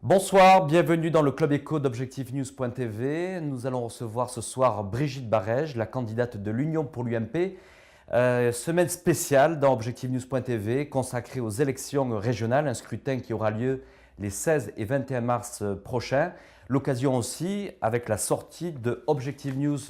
Bonsoir, bienvenue dans le Club Éco d'Objectif-News.tv. Nous allons recevoir ce soir Brigitte Barège, la candidate de l'Union pour l'UMP. Semaine spéciale dans Objectif-News.tv consacrée aux élections régionales, un scrutin qui aura lieu les 16 et 21 mars prochains. L'occasion aussi avec la sortie de Objectif News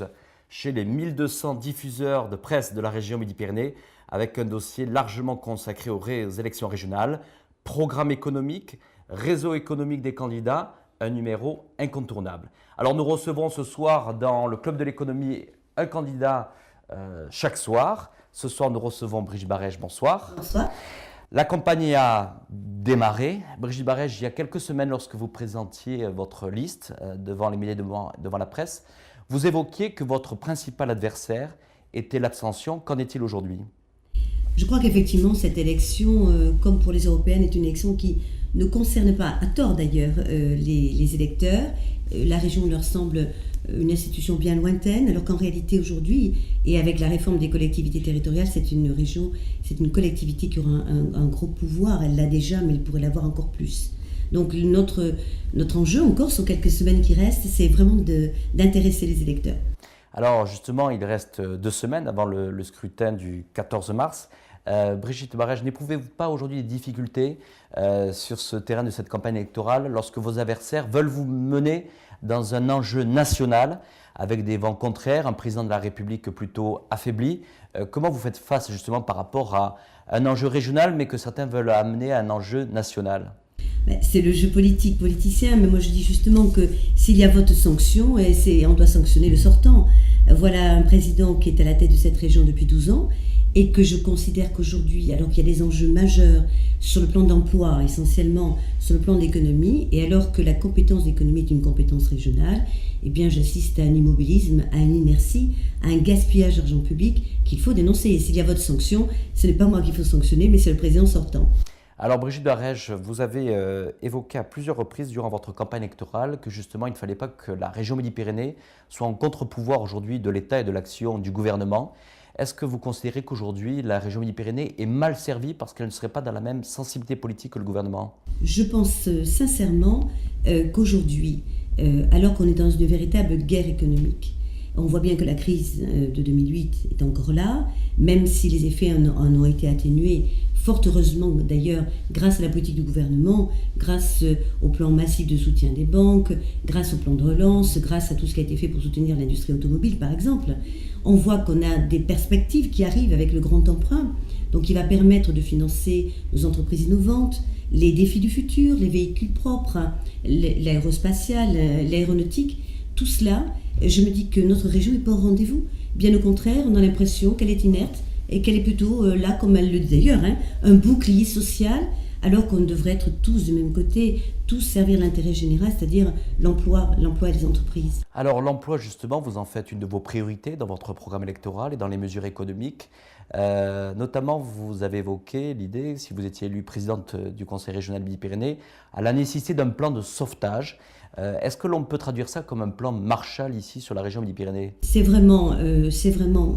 chez les 1200 diffuseurs de presse de la région Midi-Pyrénées avec un dossier largement consacré aux élections régionales, programme économique, réseau économique des candidats, un numéro incontournable. Alors nous recevons ce soir dans le Club de l'économie un candidat chaque soir. Ce soir nous recevons Brigitte Barège, bonsoir. Bonsoir. La campagne a démarré. Brigitte Barège, il y a quelques semaines lorsque vous présentiez votre liste devant les médias, devant la presse, vous évoquiez que votre principal adversaire était l'abstention. Qu'en est-il aujourd'hui ? Je crois qu'effectivement, cette élection, comme pour les européennes, est une élection qui ne concerne pas, à tort d'ailleurs, les électeurs. La région leur semble une institution bien lointaine, alors qu'en réalité aujourd'hui, et avec la réforme des collectivités territoriales, c'est une région, c'est une collectivité qui aura un gros pouvoir. Elle l'a déjà, mais elle pourrait l'avoir encore plus. Donc notre enjeu encore, sur quelques semaines qui restent, c'est vraiment d'intéresser les électeurs. Alors justement, il reste 2 semaines avant le scrutin du 14 mars. Brigitte Barège, n'éprouvez-vous pas aujourd'hui des difficultés sur ce terrain de cette campagne électorale lorsque vos adversaires veulent vous mener dans un enjeu national avec des vents contraires, un président de la République plutôt affaibli? Comment vous faites face justement par rapport à un enjeu régional mais que certains veulent amener à un enjeu national? C'est le jeu politicien, mais moi je dis justement que s'il y a vote sanction, on doit sanctionner le sortant. Voilà un président qui est à la tête de cette région depuis 12 ans et que je considère qu'aujourd'hui, alors qu'il y a des enjeux majeurs sur le plan d'emploi, essentiellement sur le plan de l'économie, et alors que la compétence d'économie est une compétence régionale, eh bien j'assiste à un immobilisme, à une inertie, à un gaspillage d'argent public qu'il faut dénoncer. Et s'il y a vote sanction, ce n'est pas moi qu'il faut sanctionner, mais c'est le président sortant. Alors Brigitte Barège, vous avez évoqué à plusieurs reprises durant votre campagne électorale que justement il ne fallait pas que la région Midi-Pyrénées soit en contre-pouvoir aujourd'hui de l'État et de l'action du gouvernement. Est-ce que vous considérez qu'aujourd'hui la région Midi-Pyrénées est mal servie parce qu'elle ne serait pas dans la même sensibilité politique que le gouvernement ? Je pense sincèrement qu'aujourd'hui, alors qu'on est dans une véritable guerre économique, on voit bien que la crise de 2008 est encore là, même si les effets en ont été atténués, fort heureusement d'ailleurs, grâce à la politique du gouvernement, grâce au plan massif de soutien des banques, grâce au plan de relance, grâce à tout ce qui a été fait pour soutenir l'industrie automobile par exemple. On voit qu'on a des perspectives qui arrivent avec le grand emprunt, donc qui va permettre de financer nos entreprises innovantes, les défis du futur, les véhicules propres, l'aérospatial, l'aéronautique, tout cela. Je me dis que notre région n'est pas au rendez-vous. Bien au contraire, on a l'impression qu'elle est inerte et qu'elle est plutôt là, comme elle le dit d'ailleurs, un bouclier social, alors qu'on devrait être tous du même côté, tous servir l'intérêt général, c'est-à-dire l'emploi des entreprises. Alors l'emploi, justement, vous en faites une de vos priorités dans votre programme électoral et dans les mesures économiques. Notamment, vous avez évoqué l'idée, si vous étiez élue présidente du Conseil régional Midi-Pyrénées, à la nécessité d'un plan de sauvetage. Est-ce que l'on peut traduire ça comme un plan Marshall ici sur la région Midi-Pyrénées ? C'est vraiment,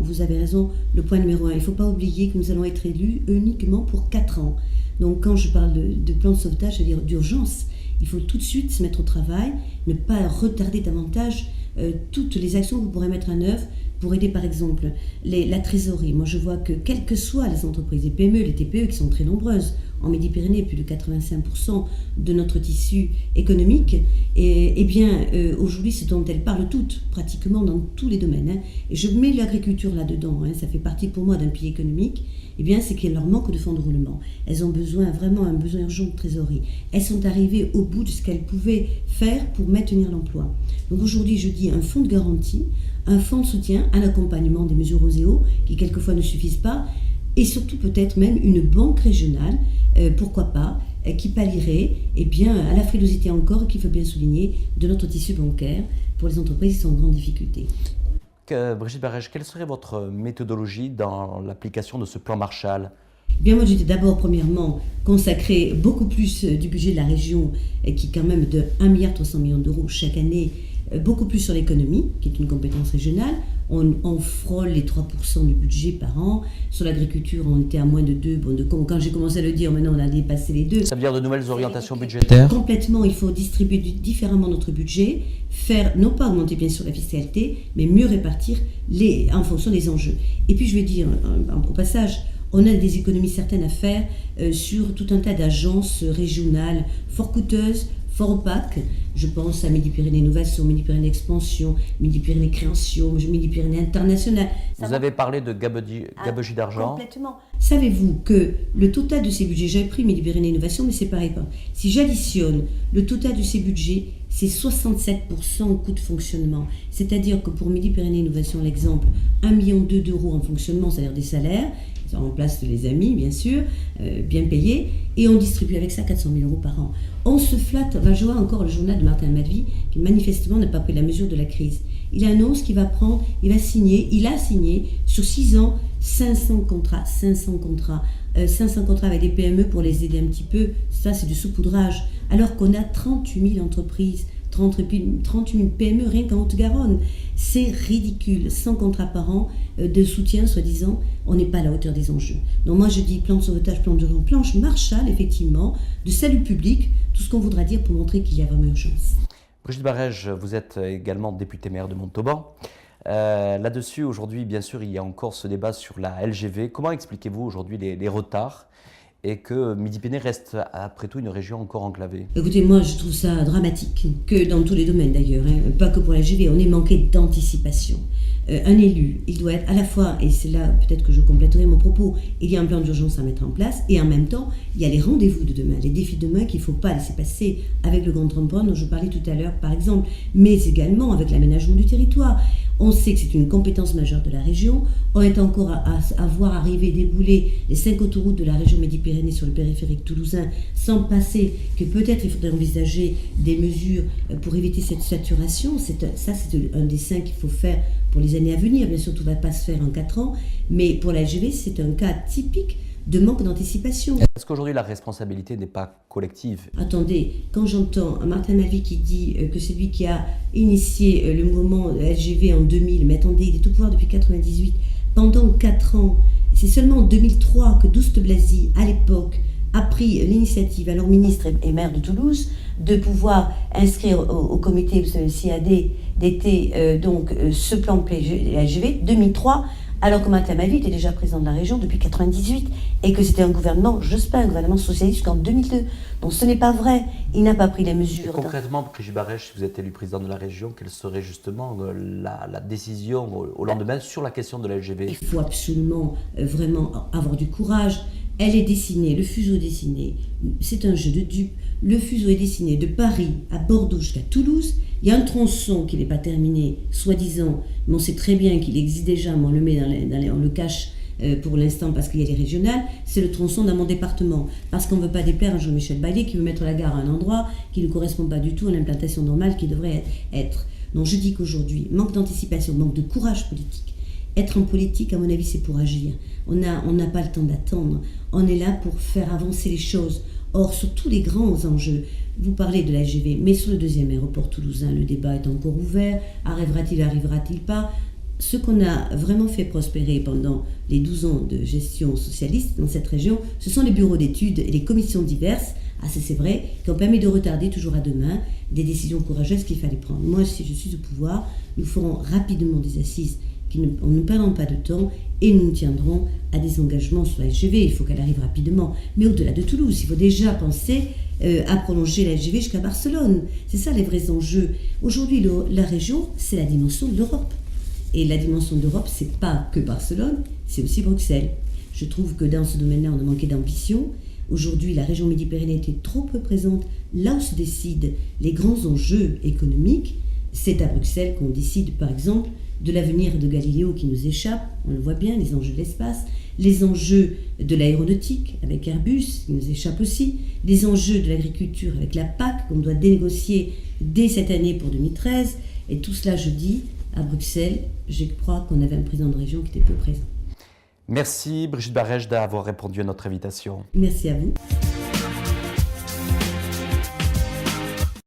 vous avez raison, le point numéro 1. Il ne faut pas oublier que nous allons être élus uniquement pour 4 ans. Donc quand je parle de plan de sauvetage, c'est-à-dire d'urgence, il faut tout de suite se mettre au travail, ne pas retarder davantage toutes les actions que vous pourrez mettre en œuvre pour aider par exemple la trésorerie. Moi je vois que quelles que soient les entreprises, les PME, les TPE qui sont très nombreuses, en Midi-Pyrénées, plus de 85% de notre tissu économique, et bien aujourd'hui ce dont elles parlent toutes, pratiquement dans tous les domaines, et je mets l'agriculture là-dedans, ça fait partie pour moi d'un pilier économique, eh bien c'est qu'il leur manque de fonds de roulement. Elles ont vraiment un besoin urgent de trésorerie. Elles sont arrivées au bout de ce qu'elles pouvaient faire pour maintenir l'emploi. Donc aujourd'hui je dis un fonds de garantie, un fonds de soutien, un accompagnement des mesures OSEO qui quelquefois ne suffisent pas, et surtout peut-être même une banque régionale, pourquoi pas, qui pallierait à la frilosité encore, qu'il faut bien souligner, de notre tissu bancaire pour les entreprises qui sont en grande difficulté. Brigitte Barège, quelle serait votre méthodologie dans l'application de ce plan Marshall ? Bien, moi j'étais d'abord premièrement consacré beaucoup plus du budget de la région, qui est quand même de 1,3 milliard d'euros chaque année, beaucoup plus sur l'économie, qui est une compétence régionale, on frôle les 3% du budget par an. Sur l'agriculture, on était à moins de 2. Quand j'ai commencé à le dire, maintenant on a dépassé les 2. Ça veut dire de nouvelles orientations budgétaires? Complètement, il faut distribuer différemment notre budget, faire, non pas augmenter bien sûr la fiscalité, mais mieux répartir en fonction des enjeux. Et puis je vais dire, au passage, on a des économies certaines à faire sur tout un tas d'agences régionales fort coûteuses, fort opaques. Je pense à Midi-Pyrénées Innovation, Midi-Pyrénées Expansion, Midi-Pyrénées Création, Midi-Pyrénées International. Vous avez parlé de gabegie d'argent. Complètement. Savez-vous que le total de ces budgets, j'avais pris Midi-Pyrénées Innovation, mais c'est pareil. Si j'additionne le total de ces budgets, c'est 67% au coût de fonctionnement. C'est-à-dire que pour Midi-Pyrénées Innovation, l'exemple, 1,2 million d'euros en fonctionnement, c'est-à-dire des salaires, ça remplace les amis, bien sûr, bien payés, et on distribue avec ça 400 000 euros par an. On se flatte, je vois encore le journal de Martin Madvy, qui manifestement n'a pas pris la mesure de la crise. Il annonce qu'il va il a signé sur 6 ans 500 contrats avec des PME pour les aider un petit peu. Ça, c'est du saupoudrage. Alors qu'on a 38 000 entreprises, 38 000 PME rien qu'en Haute-Garonne. C'est ridicule. 100 contrats par an de soutien, soi-disant, on n'est pas à la hauteur des enjeux. Donc moi, je dis plan de sauvetage, plan d'urgence, planche Marshall, effectivement, de salut public, tout ce qu'on voudra dire pour montrer qu'il y a vraiment urgence. Brigitte Barège, vous êtes également députée maire de Montauban. Là-dessus, aujourd'hui, bien sûr, il y a encore ce débat sur la LGV. Comment expliquez-vous aujourd'hui les retards et que Midi-Pyrénées reste, après tout, une région encore enclavée? Écoutez, moi, je trouve ça dramatique, que dans tous les domaines d'ailleurs, pas que pour la LGV, on est manqué d'anticipation. Un élu, il doit être à la fois, et c'est là peut-être que je compléterai mon propos, il y a un plan d'urgence à mettre en place, et en même temps, il y a les rendez-vous de demain, les défis de demain qu'il ne faut pas laisser passer avec le grand rond-point dont je parlais tout à l'heure, par exemple, mais également avec l'aménagement du territoire. On sait que c'est une compétence majeure de la région. On est encore à voir arriver, débouler les 5 autoroutes de la région Midi-Pyrénées sur le périphérique toulousain, sans passer que peut-être il faudrait envisager des mesures pour éviter cette saturation. C'est un dessin qu'il faut faire pour les années à venir. Bien sûr, tout ne va pas se faire en 4 ans, mais pour la LGV, c'est un cas typique de manque d'anticipation. Est-ce qu'aujourd'hui la responsabilité n'est pas collective? Attendez, quand j'entends Martin Madvy qui dit que c'est lui qui a initié le mouvement LGV en 2000, mais attendez, il est au pouvoir depuis 1998, pendant 4 ans, c'est seulement en 2003 que Douste Blazy, à l'époque, a pris l'initiative, alors ministre et maire de Toulouse, de pouvoir inscrire au comité CAD d'été ce plan LGV 2003, alors que Martin Madvy était déjà président de la région depuis 1998 et que c'était un gouvernement, un gouvernement socialiste jusqu'en 2002. Donc ce n'est pas vrai, il n'a pas pris les mesures. Et concrètement, Brigitte Barège, si vous êtes élu président de la région, quelle serait justement la décision au lendemain sur la question de la LGV? Il faut absolument vraiment avoir du courage. Elle est dessinée, le fuseau est dessiné, c'est un jeu de dupes. Le fuseau est dessiné de Paris à Bordeaux jusqu'à Toulouse. Il y a un tronçon qui n'est pas terminé, soi-disant, mais on sait très bien qu'il existe déjà, mais on le cache pour l'instant parce qu'il y a les régionales. C'est le tronçon dans mon département. Parce qu'on ne veut pas déplaire à Jean-Michel Bailly qui veut mettre la gare à un endroit qui ne correspond pas du tout à l'implantation normale qui devrait être. Donc je dis qu'aujourd'hui, manque d'anticipation, manque de courage politique. Être en politique, à mon avis, c'est pour agir. On n'a pas le temps d'attendre. On est là pour faire avancer les choses. Or, sur tous les grands enjeux, vous parlez de la LGV, mais sur le deuxième aéroport toulousain, le débat est encore ouvert. Arrivera-t-il pas? Ce qu'on a vraiment fait prospérer pendant les 12 ans de gestion socialiste dans cette région, ce sont les bureaux d'études et les commissions diverses, c'est vrai, qui ont permis de retarder toujours à demain des décisions courageuses qu'il fallait prendre. Moi, si je suis au pouvoir, nous ferons rapidement des assises on ne perdons pas de temps et nous nous tiendrons à des engagements sur la LGV. Il faut qu'elle arrive rapidement. Mais au-delà de Toulouse, il faut déjà penser à prolonger la LGV jusqu'à Barcelone. C'est ça les vrais enjeux. Aujourd'hui, la région, c'est la dimension de l'Europe. Et la dimension de l'Europe, c'est pas que Barcelone, c'est aussi Bruxelles. Je trouve que dans ce domaine-là, on a manqué d'ambition. Aujourd'hui, la région Midi-Pyrénées était trop peu présente. Là où se décident les grands enjeux économiques, c'est à Bruxelles qu'on décide, par exemple, de l'avenir de Galiléo qui nous échappe, on le voit bien, les enjeux de l'espace, les enjeux de l'aéronautique avec Airbus qui nous échappent aussi, les enjeux de l'agriculture avec la PAC qu'on doit dénégocier dès cette année pour 2013, et tout cela, je dis, à Bruxelles, je crois qu'on avait un président de région qui était peu présent. Merci Brigitte Barège d'avoir répondu à notre invitation. Merci à vous.